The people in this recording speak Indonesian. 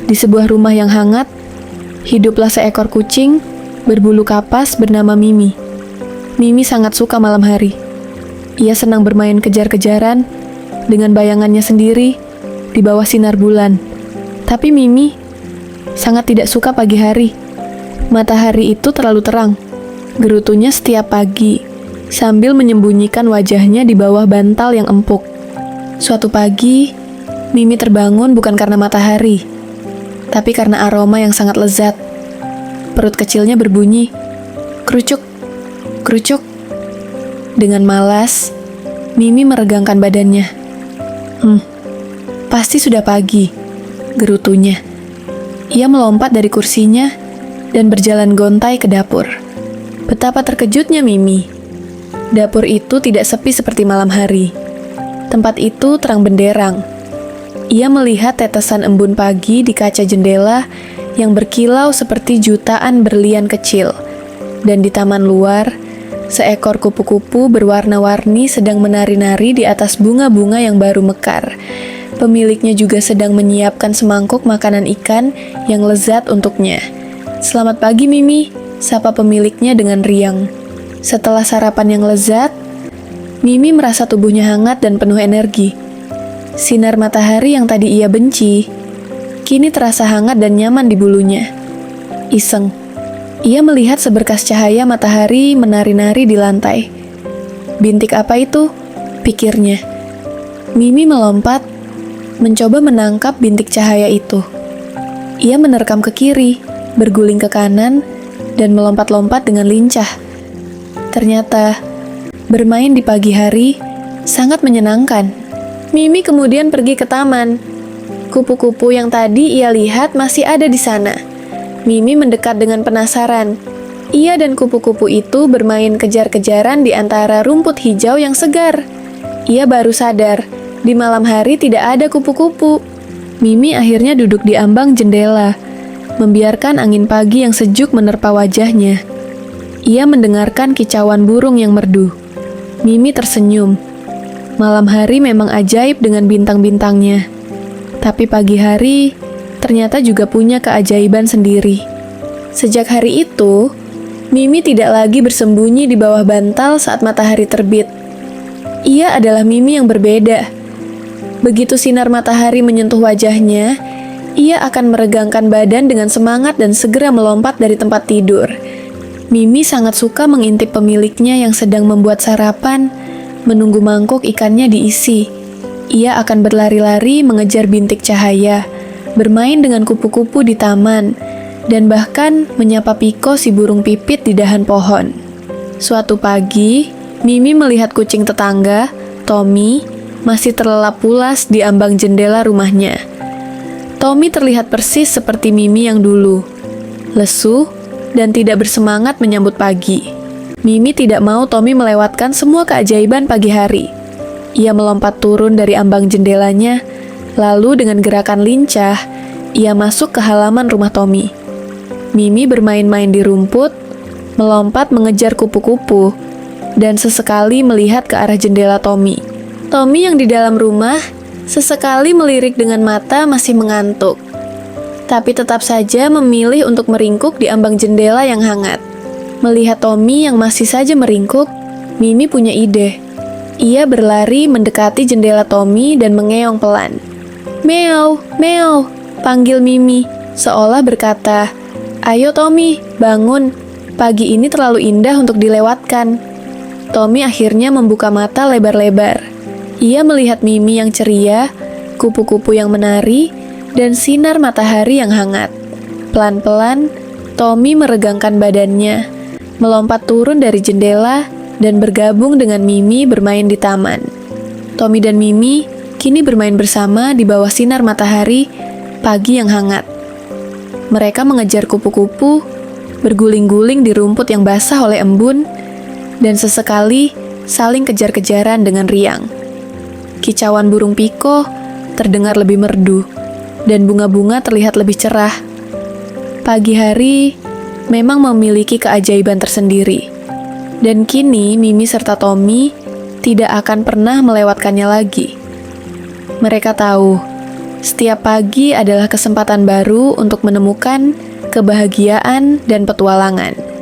Di sebuah rumah yang hangat, hiduplah seekor kucing berbulu kapas bernama Mimi. Mimi sangat suka malam hari. Ia senang bermain kejar-kejaran dengan bayangannya sendiri di bawah sinar bulan. Tapi Mimi sangat tidak suka pagi hari. Matahari itu terlalu terang. Gerutunya setiap pagi, sambil menyembunyikan wajahnya di bawah bantal yang empuk. Suatu pagi, Mimi terbangun bukan karena matahari, tapi karena aroma yang sangat lezat. Perut kecilnya berbunyi, kerucuk, kerucuk. Dengan malas, Mimi meregangkan badannya. Pasti sudah pagi, gerutunya. Ia melompat dari kursinya dan berjalan gontai ke dapur. Betapa terkejutnya Mimi. Dapur itu tidak sepi seperti malam hari. Tempat itu terang benderang. Ia melihat tetesan embun pagi di kaca jendela yang berkilau seperti jutaan berlian kecil. Dan di taman luar, seekor kupu-kupu berwarna-warni sedang menari-nari di atas bunga-bunga yang baru mekar. Pemiliknya juga sedang menyiapkan semangkuk makanan ikan yang lezat untuknya. "Selamat pagi, Mimi," sapa pemiliknya dengan riang. Setelah sarapan yang lezat, Mimi merasa tubuhnya hangat dan penuh energi. Sinar matahari yang tadi ia benci, kini terasa hangat dan nyaman di bulunya. Iseng, ia melihat seberkas cahaya matahari menari-nari di lantai. Bintik apa itu? Pikirnya. Mimi melompat, mencoba menangkap bintik cahaya itu. Ia menerkam ke kiri, berguling ke kanan, dan melompat-lompat dengan lincah. Ternyata, bermain di pagi hari sangat menyenangkan. Mimi kemudian pergi ke taman. Kupu-kupu yang tadi ia lihat masih ada di sana. Mimi mendekat dengan penasaran. Ia dan kupu-kupu itu bermain kejar-kejaran di antara rumput hijau yang segar. Ia baru sadar, di malam hari tidak ada kupu-kupu. Mimi akhirnya duduk di ambang jendela, membiarkan angin pagi yang sejuk menerpa wajahnya. Ia mendengarkan kicauan burung yang merdu. Mimi tersenyum. Malam hari memang ajaib dengan bintang-bintangnya. Tapi pagi hari ternyata juga punya keajaiban sendiri. Sejak hari itu, Mimi tidak lagi bersembunyi di bawah bantal saat matahari terbit. Ia adalah Mimi yang berbeda. Begitu sinar matahari menyentuh wajahnya, ia akan meregangkan badan dengan semangat dan segera melompat dari tempat tidur. Mimi sangat suka mengintip pemiliknya yang sedang membuat sarapan, menunggu mangkuk ikannya diisi. Ia akan berlari-lari mengejar bintik cahaya, bermain dengan kupu-kupu di taman, dan bahkan menyapa Piko si burung pipit di dahan pohon. Suatu pagi, Mimi melihat kucing tetangga, Tommy, masih terlelap pulas di ambang jendela rumahnya. Tommy terlihat persis seperti Mimi yang dulu, lesu dan tidak bersemangat menyambut pagi. Mimi tidak mau Tommy melewatkan semua keajaiban pagi hari. Ia melompat turun dari ambang jendelanya, lalu dengan gerakan lincah, ia masuk ke halaman rumah Tommy. Mimi bermain-main di rumput, melompat mengejar kupu-kupu, dan sesekali melihat ke arah jendela Tommy. Tommy yang di dalam rumah sesekali melirik dengan mata masih mengantuk, tapi tetap saja memilih untuk meringkuk di ambang jendela yang hangat. Melihat Tommy yang masih saja meringkuk, Mimi punya ide. Ia berlari mendekati jendela Tommy dan mengeong pelan. "Meow, meow," panggil Mimi, seolah berkata, "Ayo Tommy, bangun. Pagi ini terlalu indah untuk dilewatkan." Tommy akhirnya membuka mata lebar-lebar. Ia melihat Mimi yang ceria, kupu-kupu yang menari, dan sinar matahari yang hangat. Pelan-pelan, Tommy meregangkan badannya, melompat turun dari jendela, dan bergabung dengan Mimi bermain di taman. Tommy dan Mimi kini bermain bersama di bawah sinar matahari pagi yang hangat. Mereka mengejar kupu-kupu, berguling-guling di rumput yang basah oleh embun, dan sesekali saling kejar-kejaran dengan riang. Kicauan burung Piko terdengar lebih merdu, dan bunga-bunga terlihat lebih cerah. Pagi hari memang memiliki keajaiban tersendiri, dan kini Mimi serta Tommy tidak akan pernah melewatkannya lagi. Mereka tahu Setiap pagi adalah kesempatan baru untuk menemukan kebahagiaan dan petualangan.